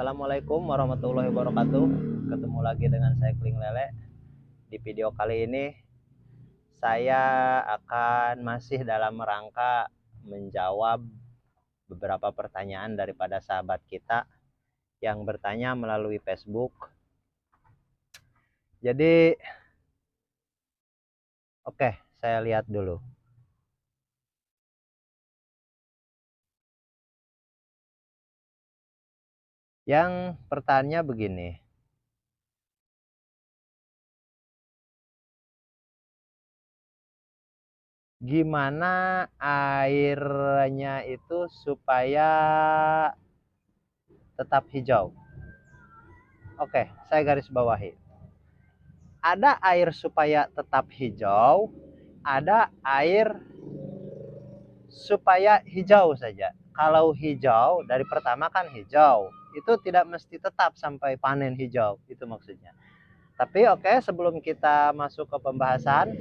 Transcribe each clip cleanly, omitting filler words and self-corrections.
Assalamualaikum warahmatullahi wabarakatuh. Ketemu lagi dengan saya Kling Lele. Di video kali ini saya akan masih dalam rangka menjawab beberapa pertanyaan daripada sahabat kita yang bertanya melalui Facebook. Jadi oke, saya lihat dulu. Yang pertanyaan begini. Gimana airnya itu supaya tetap hijau? Oke, saya garis bawahi. Ada air supaya tetap hijau, ada air supaya hijau saja. Kalau hijau, dari pertama kan hijau, itu tidak mesti tetap sampai panen hijau, itu maksudnya. Tapi oke, sebelum kita masuk ke pembahasan,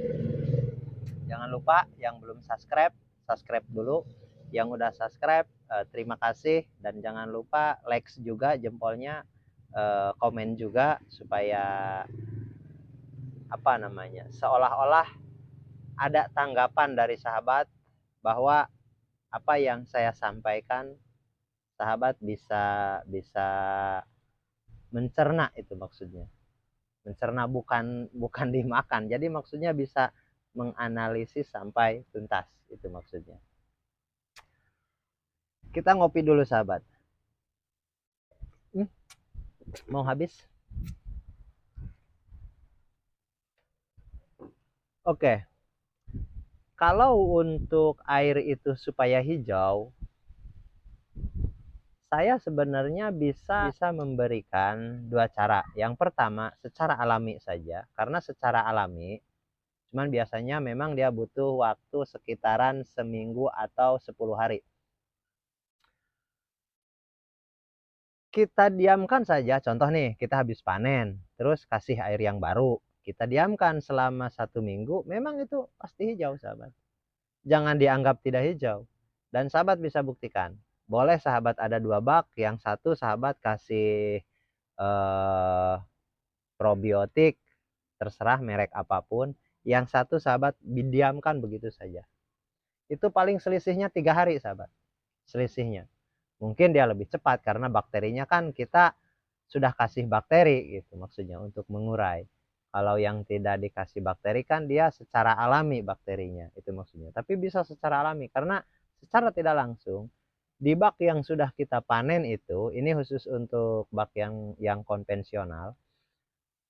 jangan lupa yang belum subscribe, subscribe dulu. Yang udah subscribe, terima kasih. Dan jangan lupa like juga jempolnya, komen juga, supaya seolah-olah ada tanggapan dari sahabat bahwa apa yang saya sampaikan sahabat bisa mencerna, itu maksudnya. Mencerna bukan dimakan. Jadi maksudnya bisa menganalisis sampai tuntas, itu maksudnya. Kita ngopi dulu sahabat. Mau habis? Oke. Kalau untuk air itu supaya hijau, saya sebenarnya bisa memberikan dua cara. Yang pertama, secara alami saja. Karena secara alami, cuman biasanya memang dia butuh waktu sekitaran seminggu atau 10 hari. Kita diamkan saja, contoh nih, kita habis panen, terus kasih air yang baru. Kita diamkan selama 1 minggu, memang itu pasti hijau sahabat. Jangan dianggap tidak hijau. Dan sahabat bisa buktikan. Boleh sahabat ada 2 bak, yang satu sahabat kasih probiotik, terserah merek apapun. Yang satu sahabat didiamkan begitu saja. Itu paling selisihnya 3 hari sahabat. Selisihnya. Mungkin dia lebih cepat karena bakterinya kan kita sudah kasih bakteri gitu maksudnya untuk mengurai. Kalau yang tidak dikasih bakteri kan dia secara alami bakterinya, itu maksudnya. Tapi bisa secara alami karena secara tidak langsung di bak yang sudah kita panen itu, ini khusus untuk bak yang konvensional.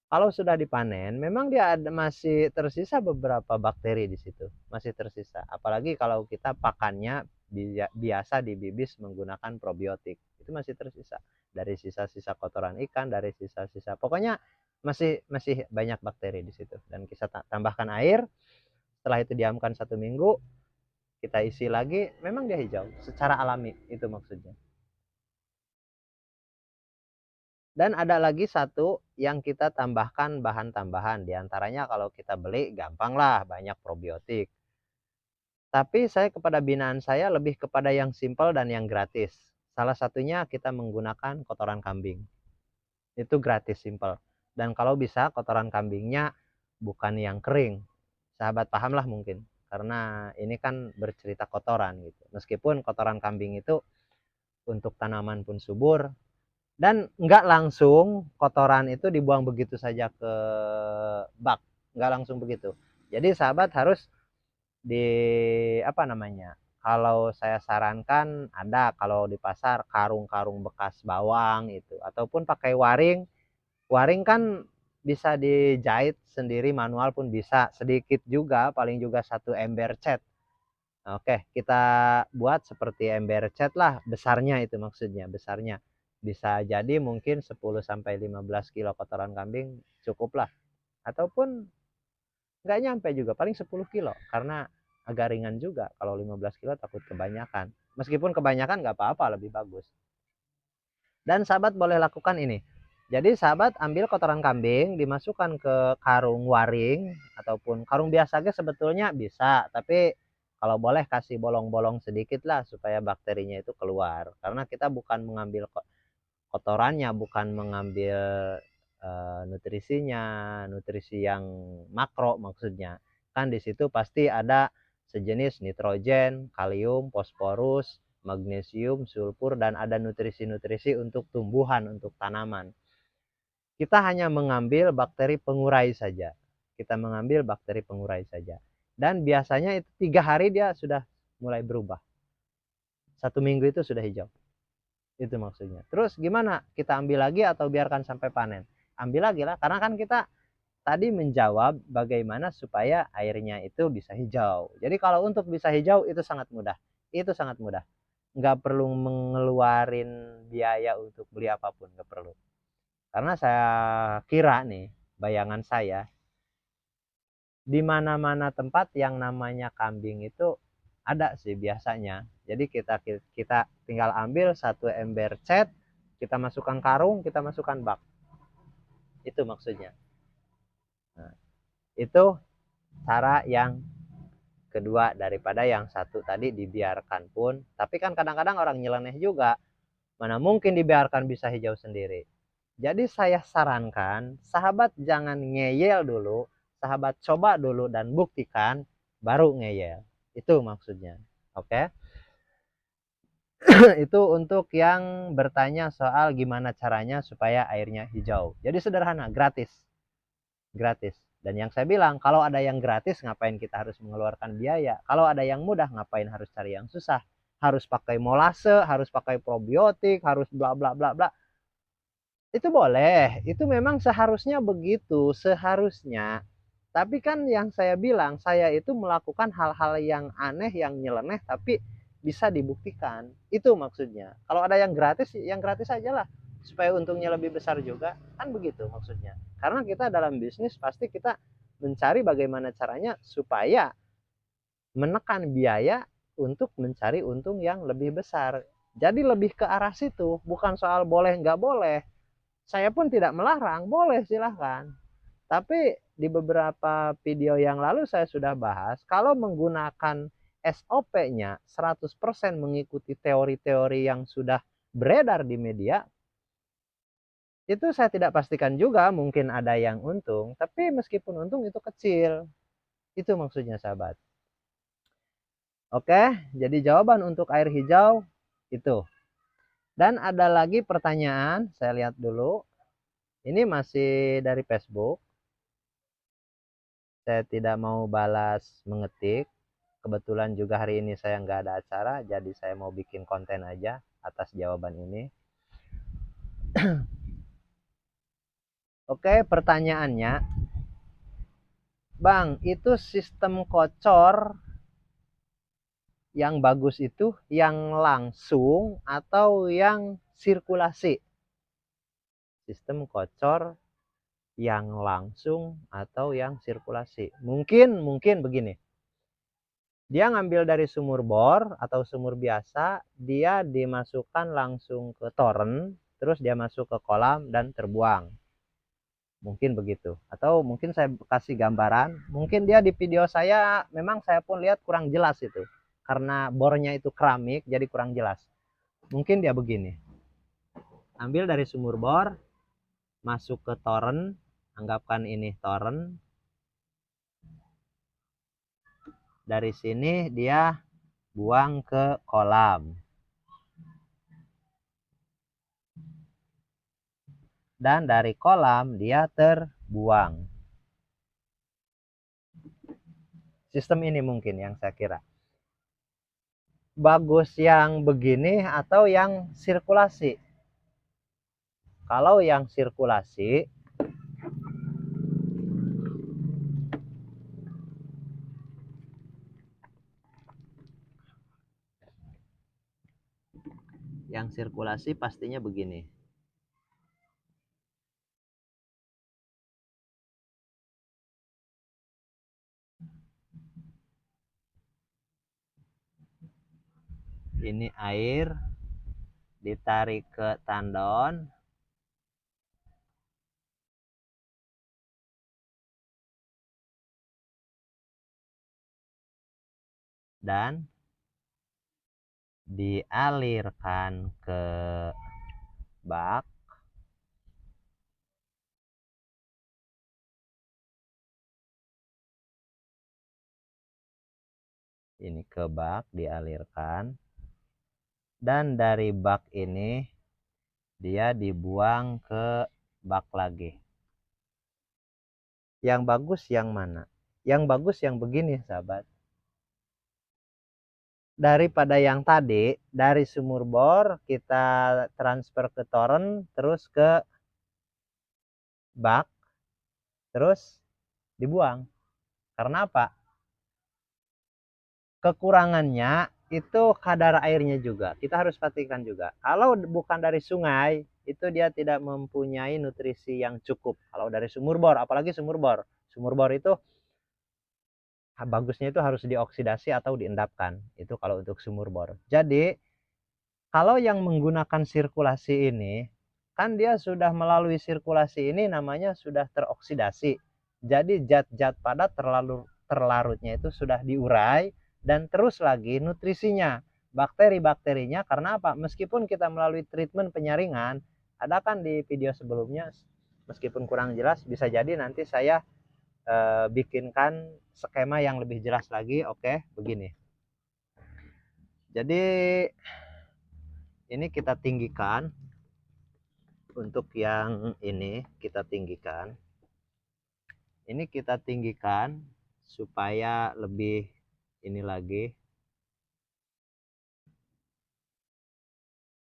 Kalau sudah dipanen, memang dia masih tersisa beberapa bakteri di situ, masih tersisa. Apalagi kalau kita pakannya biasa dibibis menggunakan probiotik, itu masih tersisa dari sisa-sisa kotoran ikan, dari sisa-sisa, pokoknya masih banyak bakteri di situ. Dan kita tambahkan air, setelah itu diamkan 1 minggu, kita isi lagi, memang dia hijau secara alami, itu maksudnya. Dan ada lagi satu yang kita tambahkan bahan tambahan. Di antaranya kalau kita beli gampang lah, banyak probiotik. Tapi saya kepada binaan saya lebih kepada yang simpel dan yang gratis. Salah satunya kita menggunakan kotoran kambing. Itu gratis, simpel. Dan kalau bisa kotoran kambingnya bukan yang kering. Sahabat pahamlah mungkin. Karena ini kan bercerita kotoran gitu. Meskipun kotoran kambing itu untuk tanaman pun subur, dan nggak langsung kotoran itu dibuang begitu saja ke bak, nggak langsung begitu. Jadi sahabat harus kalau saya sarankan ada, kalau di pasar karung-karung bekas bawang itu, ataupun pakai waring. Waring kan bisa dijahit sendiri manual pun bisa, sedikit juga, paling juga 1 ember cat. Oke, kita buat seperti ember cat lah, besarnya itu maksudnya, besarnya. Bisa jadi mungkin 10-15 kilo kotoran kambing cukup lah. Ataupun nggak nyampe juga, paling 10 kilo. Karena agak ringan juga, kalau 15 kilo takut kebanyakan. Meskipun kebanyakan nggak apa-apa, lebih bagus. Dan sahabat boleh lakukan ini. Jadi sahabat ambil kotoran kambing, dimasukkan ke karung waring, ataupun karung biasa aja sebetulnya bisa. Tapi kalau boleh kasih bolong-bolong sedikit lah supaya bakterinya itu keluar. Karena kita bukan mengambil kotorannya, bukan mengambil nutrisinya, nutrisi yang makro maksudnya. Kan di situ pasti ada sejenis nitrogen, kalium, fosforus, magnesium, sulfur, dan ada nutrisi-nutrisi untuk tumbuhan, untuk tanaman. Kita hanya mengambil bakteri pengurai saja. Kita mengambil bakteri pengurai saja. Dan biasanya itu 3 hari dia sudah mulai berubah. 1 minggu itu sudah hijau. Itu maksudnya. Terus gimana? Kita ambil lagi atau biarkan sampai panen? Ambil lagi lah, karena kan kita tadi menjawab bagaimana supaya airnya itu bisa hijau. Jadi kalau untuk bisa hijau itu sangat mudah. Itu sangat mudah. Nggak perlu mengeluarin biaya untuk beli apapun, nggak perlu. Karena saya kira nih, bayangan saya, di mana-mana tempat yang namanya kambing itu ada sih biasanya. Jadi kita tinggal ambil 1 ember cat, kita masukkan karung, kita masukkan bak. Itu maksudnya. Nah, itu cara yang kedua daripada yang satu tadi dibiarkan pun. Tapi kan kadang-kadang orang nyeleneh juga. Mana mungkin dibiarkan bisa hijau sendiri. Jadi saya sarankan, sahabat jangan ngeyel dulu, sahabat coba dulu dan buktikan, baru ngeyel. Itu maksudnya. Oke? Itu untuk yang bertanya soal gimana caranya supaya airnya hijau. Jadi sederhana, gratis. Gratis. Dan yang saya bilang, kalau ada yang gratis, ngapain kita harus mengeluarkan biaya? Kalau ada yang mudah, ngapain harus cari yang susah? Harus pakai molase, harus pakai probiotik, harus bla bla bla bla. Itu boleh, itu memang seharusnya begitu, seharusnya. Tapi kan yang saya bilang, saya itu melakukan hal-hal yang aneh, yang nyeleneh, tapi bisa dibuktikan. Itu maksudnya. Kalau ada yang gratis aja lah. Supaya untungnya lebih besar juga. Kan begitu maksudnya. Karena kita dalam bisnis pasti kita mencari bagaimana caranya supaya menekan biaya untuk mencari untung yang lebih besar. Jadi lebih ke arah situ, bukan soal boleh nggak boleh. Saya pun tidak melarang, boleh silahkan. Tapi di beberapa video yang lalu saya sudah bahas, kalau menggunakan SOP-nya 100% mengikuti teori-teori yang sudah beredar di media, itu saya tidak pastikan juga mungkin ada yang untung, tapi meskipun untung itu kecil. Itu maksudnya sahabat. Oke, jadi jawaban untuk air hijau itu. Dan ada lagi pertanyaan, saya lihat dulu. Ini masih dari Facebook. Saya tidak mau balas mengetik. Kebetulan juga hari ini saya nggak ada acara, jadi saya mau bikin konten aja atas jawaban ini. Oke, pertanyaannya, Bang, itu sistem kocor yang bagus itu yang langsung atau yang sirkulasi? Sistem kocor yang langsung atau yang sirkulasi? Mungkin begini. Dia ngambil dari sumur bor atau sumur biasa, dia dimasukkan langsung ke toren, terus dia masuk ke kolam dan terbuang. Mungkin begitu. Atau mungkin saya kasih gambaran, mungkin dia di video saya memang saya pun lihat kurang jelas itu. Karena bornya itu keramik jadi kurang jelas. Mungkin dia begini. Ambil dari sumur bor, masuk ke toren, anggapkan ini toren. Dari sini dia buang ke kolam. Dan dari kolam dia terbuang. Sistem ini mungkin yang saya kira. Bagus yang begini atau yang sirkulasi? Kalau yang sirkulasi, pastinya begini. Ini air ditarik ke tandon, dan dialirkan ke bak. Ini ke bak dialirkan. Dan dari bak ini dia dibuang ke bak lagi. Yang bagus yang mana? Yang bagus yang begini, sahabat. Daripada yang tadi, dari sumur bor kita transfer ke toren, terus ke bak, terus dibuang. Karena apa? Kekurangannya itu kadar airnya juga. Kita harus perhatikan juga. Kalau bukan dari sungai, itu dia tidak mempunyai nutrisi yang cukup. Kalau dari sumur bor, apalagi sumur bor. Sumur bor itu bagusnya itu harus dioksidasi atau diendapkan. Itu kalau untuk sumur bor. Jadi, kalau yang menggunakan sirkulasi ini, kan dia sudah melalui sirkulasi ini namanya sudah teroksidasi. Jadi zat-zat padat terlarutnya itu sudah diurai dan terus lagi nutrisinya, bakteri-bakterinya, karena apa? Meskipun kita melalui treatment penyaringan, ada kan di video sebelumnya, meskipun kurang jelas, bisa jadi nanti saya bikinkan skema yang lebih jelas lagi. Oke, begini. Jadi ini kita tinggikan. Untuk yang ini kita tinggikan. Ini kita tinggikan supaya lebih ini lagi.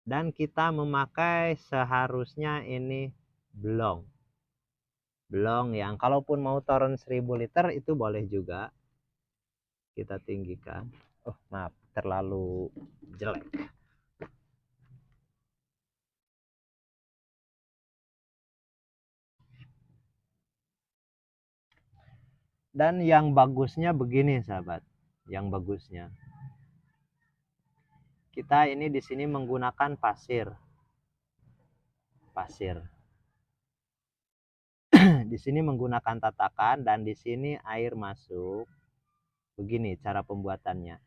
Dan kita memakai seharusnya ini blong. Blong yang kalaupun mau toren 1000 liter itu boleh juga. Kita tinggikan. Oh, maaf, terlalu jelek. Dan yang bagusnya begini, sahabat. Yang bagusnya. Kita ini di sini menggunakan pasir. Pasir. Di sini menggunakan tatakan dan di sini air masuk. Begini cara pembuatannya.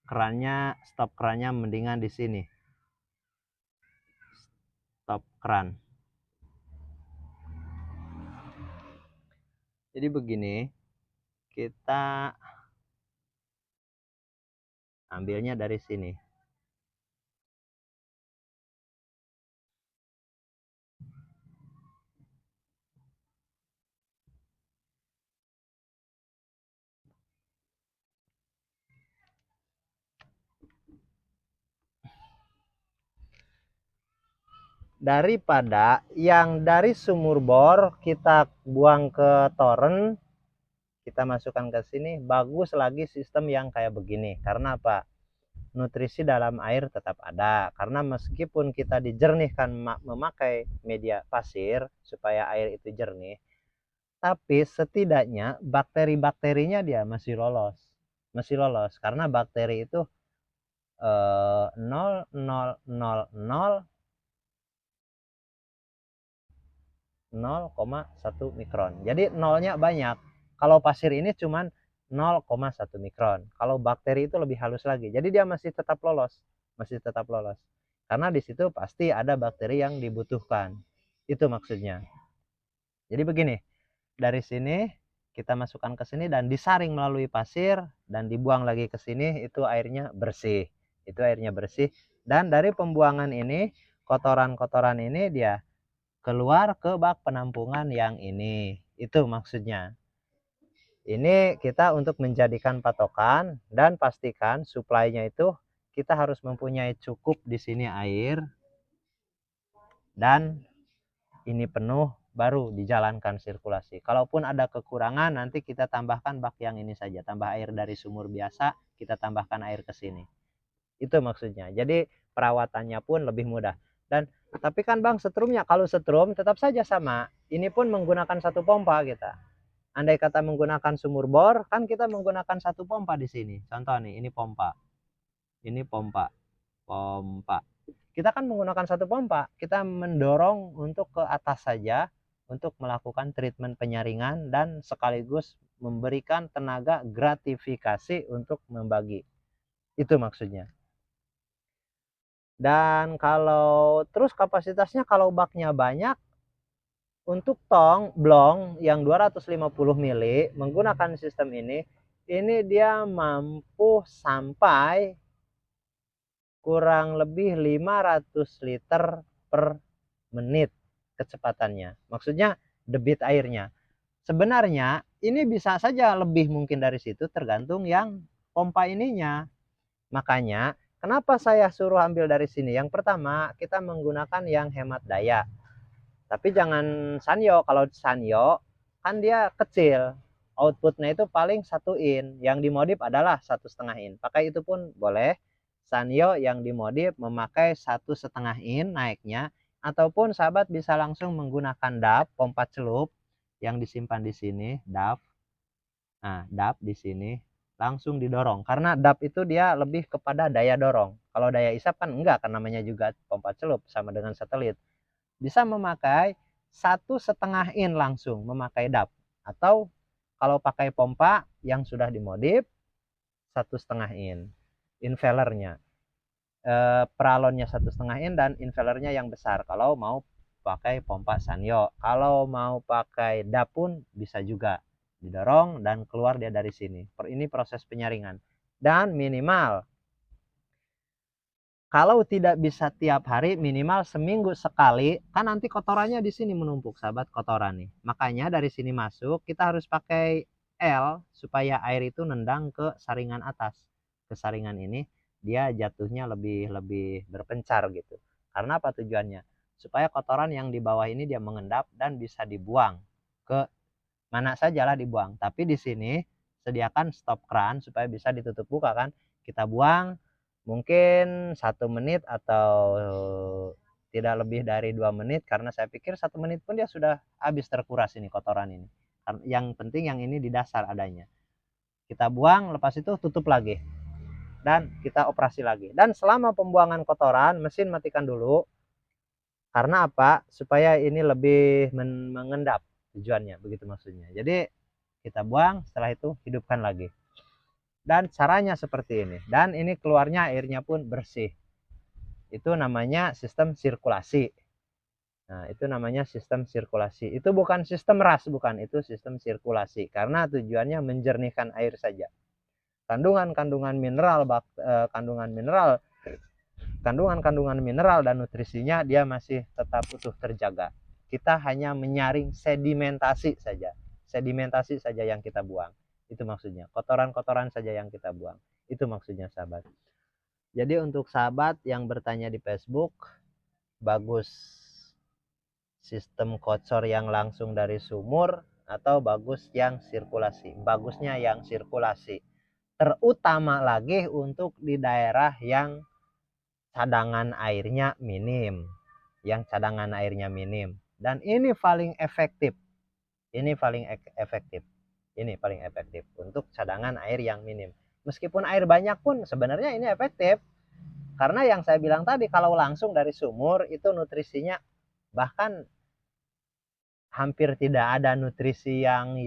Kerannya, stop kerannya mendingan di sini. Stop keran. Jadi begini, kita ambilnya dari sini. Daripada yang dari sumur bor kita buang ke toren, kita masukkan ke sini, bagus lagi sistem yang kayak begini. Karena apa? Nutrisi dalam air tetap ada. Karena meskipun kita dijernihkan memakai media pasir supaya air itu jernih, tapi setidaknya bakteri-bakterinya dia masih lolos. Masih lolos karena bakteri itu 0,1 mikron. Jadi nolnya banyak. Kalau pasir ini cuman 0,1 mikron. Kalau bakteri itu lebih halus lagi. Jadi dia masih tetap lolos, masih tetap lolos. Karena di situ pasti ada bakteri yang dibutuhkan. Itu maksudnya. Jadi begini, dari sini kita masukkan ke sini dan disaring melalui pasir dan dibuang lagi ke sini, itu airnya bersih. Itu airnya bersih. Dan dari pembuangan ini, kotoran-kotoran ini dia keluar ke bak penampungan yang ini. Itu maksudnya. Ini kita untuk menjadikan patokan dan pastikan suplainya itu kita harus mempunyai cukup di sini air dan ini penuh baru dijalankan sirkulasi. Kalaupun ada kekurangan, nanti kita tambahkan bak yang ini saja, tambah air dari sumur biasa, kita tambahkan air ke sini. Itu maksudnya. Jadi perawatannya pun lebih mudah. Dan tapi kan Bang, setrumnya, kalau setrum tetap saja sama. Ini pun menggunakan satu pompa kita. Andai kata menggunakan sumur bor, kan kita menggunakan satu pompa di sini. Contoh nih, ini pompa. Ini pompa. Pompa. Kita kan menggunakan satu pompa. Kita mendorong untuk ke atas saja untuk melakukan treatment penyaringan dan sekaligus memberikan tenaga gratifikasi untuk membagi. Itu maksudnya. Dan kalau terus kapasitasnya, kalau baknya banyak, untuk tong blong yang 250 mili menggunakan sistem ini dia mampu sampai kurang lebih 500 liter per menit kecepatannya. Maksudnya debit airnya. Sebenarnya ini bisa saja lebih mungkin dari situ, tergantung yang pompa ininya. Makanya kenapa saya suruh ambil dari sini? Yang pertama, kita menggunakan yang hemat daya. Tapi jangan sanyo. Kalau sanyo kan dia kecil, outputnya itu paling 1 in. Yang dimodif adalah 1,5 in. Pakai itu pun boleh. Sanyo yang dimodif memakai 1,5 in naiknya, ataupun sahabat bisa langsung menggunakan DAF, pompa celup yang disimpan di sini, DAF. Nah, DAF di sini langsung didorong, karena DAF itu dia lebih kepada daya dorong. Kalau daya isap kan enggak, kan namanya juga pompa celup, sama dengan satelit. Bisa memakai 1,5 in langsung memakai DAF, atau kalau pakai pompa yang sudah dimodif 1,5 in. Invalernya peralonnya 1,5 in dan invalernya yang besar kalau mau pakai pompa sanyo. Kalau mau pakai DAF pun bisa juga, didorong dan keluar dia dari sini. Ini proses penyaringan. Dan minimal, kalau tidak bisa tiap hari, minimal seminggu sekali. Kan nanti kotorannya di sini menumpuk, sahabat, kotoran nih. Makanya dari sini masuk kita harus pakai L supaya air itu nendang ke saringan atas. Ke saringan ini dia jatuhnya lebih berpencar gitu. Karena apa tujuannya? Supaya kotoran yang di bawah ini dia mengendap dan bisa dibuang ke mana sajalah dibuang. Tapi di sini sediakan stop keran supaya bisa ditutup buka kan. Kita buang mungkin 1 menit atau tidak lebih dari 2 menit, karena saya pikir 1 menit pun dia sudah habis terkuras ini kotoran ini. Yang penting yang ini di dasar adanya. Kita buang, lepas itu tutup lagi. Dan kita operasi lagi. Dan selama pembuangan kotoran, mesin matikan dulu. Karena apa? Supaya ini lebih mengendap tujuannya, begitu maksudnya. Jadi kita buang, setelah itu hidupkan lagi. Dan caranya seperti ini. Dan ini keluarnya airnya pun bersih. Itu namanya sistem sirkulasi. Nah, itu namanya sistem sirkulasi. Itu bukan sistem ras, bukan. Itu sistem sirkulasi. Karena tujuannya menjernihkan air saja. Kandungan-kandungan mineral, kandungan mineral dan nutrisinya dia masih tetap utuh terjaga. Kita hanya menyaring sedimentasi saja. Sedimentasi saja yang kita buang. Itu maksudnya. Kotoran-kotoran saja yang kita buang. Itu maksudnya, sahabat. Jadi untuk sahabat yang bertanya di Facebook, bagus sistem kocor yang langsung dari sumur atau bagus yang sirkulasi? Bagusnya yang sirkulasi. Terutama lagi untuk di daerah yang cadangan airnya minim. Yang cadangan airnya minim. Dan ini paling efektif. Ini paling efektif. Ini paling efektif untuk cadangan air yang minim. Meskipun air banyak pun sebenarnya ini efektif. Karena yang saya bilang tadi, kalau langsung dari sumur itu nutrisinya bahkan hampir tidak ada nutrisi yang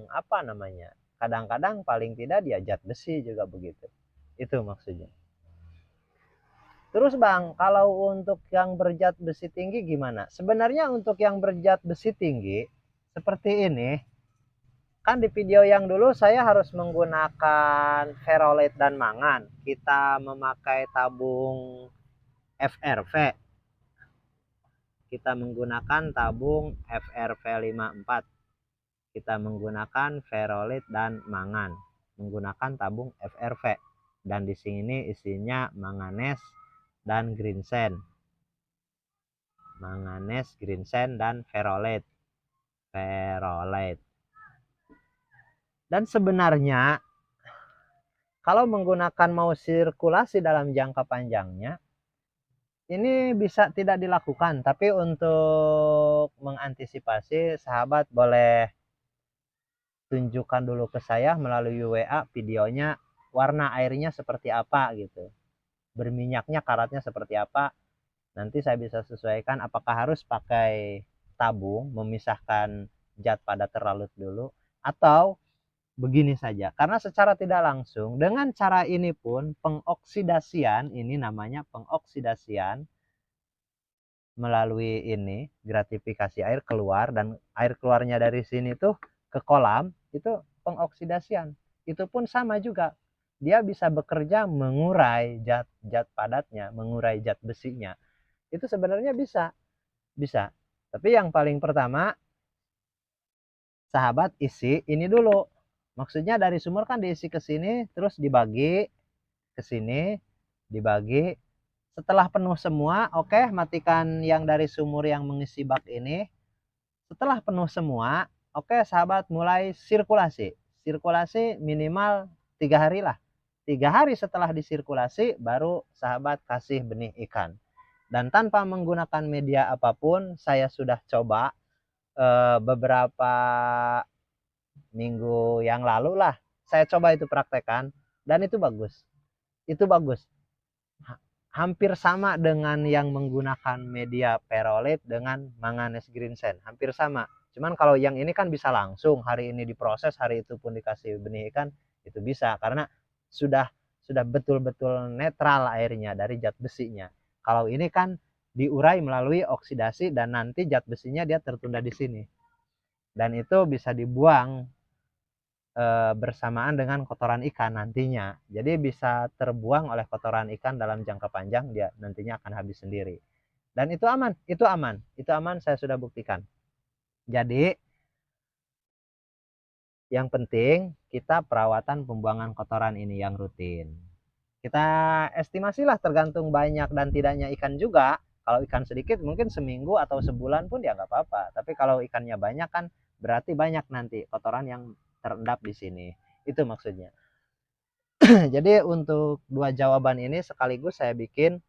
apa namanya. Kadang-kadang paling tidak dia zat besi juga begitu. Itu maksudnya. Terus Bang, kalau untuk yang berzat besi tinggi gimana? Sebenarnya untuk yang berzat besi tinggi seperti ini, kan di video yang dulu saya harus menggunakan ferrolet dan mangan. Kita memakai tabung FRV. Kita menggunakan tabung FRV 54. Kita menggunakan ferrolet dan mangan. Menggunakan tabung FRV. Dan di sini isinya manganes dan ginseng. Manganes, ginseng dan ferrolet. perolate. Dan sebenarnya kalau menggunakan mau sirkulasi dalam jangka panjangnya, ini bisa tidak dilakukan, tapi untuk mengantisipasi, sahabat boleh tunjukkan dulu ke saya melalui WA videonya warna airnya seperti apa gitu. Berminyaknya karatnya seperti apa. Nanti saya bisa sesuaikan apakah harus pakai tabung memisahkan zat padat terlarut dulu atau begini saja. Karena secara tidak langsung dengan cara ini pun pengoksidasian, ini namanya pengoksidasian, melalui ini gratifikasi air keluar, dan air keluarnya dari sini tuh ke kolam, itu pengoksidasian. Itu pun sama juga, dia bisa bekerja mengurai zat padatnya, mengurai zat besinya. Itu sebenarnya bisa tapi yang paling pertama sahabat isi ini dulu. Maksudnya dari sumur kan diisi ke sini, terus dibagi ke sini, dibagi. Setelah penuh semua, oke, matikan yang dari sumur yang mengisi bak ini. Setelah penuh semua, oke sahabat, mulai sirkulasi. Sirkulasi minimal 3 hari lah. 3 hari setelah disirkulasi, baru sahabat kasih benih ikan. Dan tanpa menggunakan media apapun, saya sudah coba beberapa minggu yang lalu lah. Saya coba itu praktekan, dan itu bagus. Itu bagus. Hampir sama dengan yang menggunakan media perolate dengan manganese green sand, hampir sama. Cuman kalau yang ini kan bisa langsung hari ini diproses, hari itu pun dikasih benih ikan, itu bisa karena sudah betul-betul netral airnya dari zat besinya. Kalau ini kan diurai melalui oksidasi dan nanti zat besinya dia tertunda di sini. Dan itu bisa dibuang bersamaan dengan kotoran ikan nantinya. Jadi bisa terbuang oleh kotoran ikan dalam jangka panjang, dia nantinya akan habis sendiri. Dan itu aman, itu aman, itu aman, saya sudah buktikan. Jadi yang penting kita perawatan pembuangan kotoran ini yang rutin. Kita estimasilah tergantung banyak dan tidaknya ikan juga. Kalau ikan sedikit mungkin seminggu atau sebulan pun ya nggak apa-apa. Tapi kalau ikannya banyak kan berarti banyak nanti kotoran yang terendap di sini. Itu maksudnya. Jadi untuk dua jawaban ini sekaligus saya bikin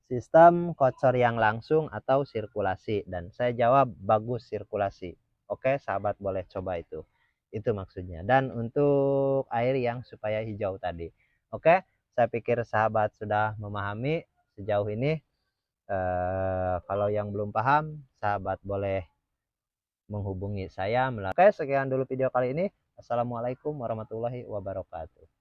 sistem kocor yang langsung atau sirkulasi, dan saya jawab bagus sirkulasi. Oke sahabat, boleh coba itu. Itu maksudnya. Dan untuk air yang supaya hijau tadi. Oke, saya pikir sahabat sudah memahami sejauh ini. Kalau yang belum paham, sahabat boleh menghubungi saya. Oke, sekian dulu video kali ini. Assalamualaikum warahmatullahi wabarakatuh.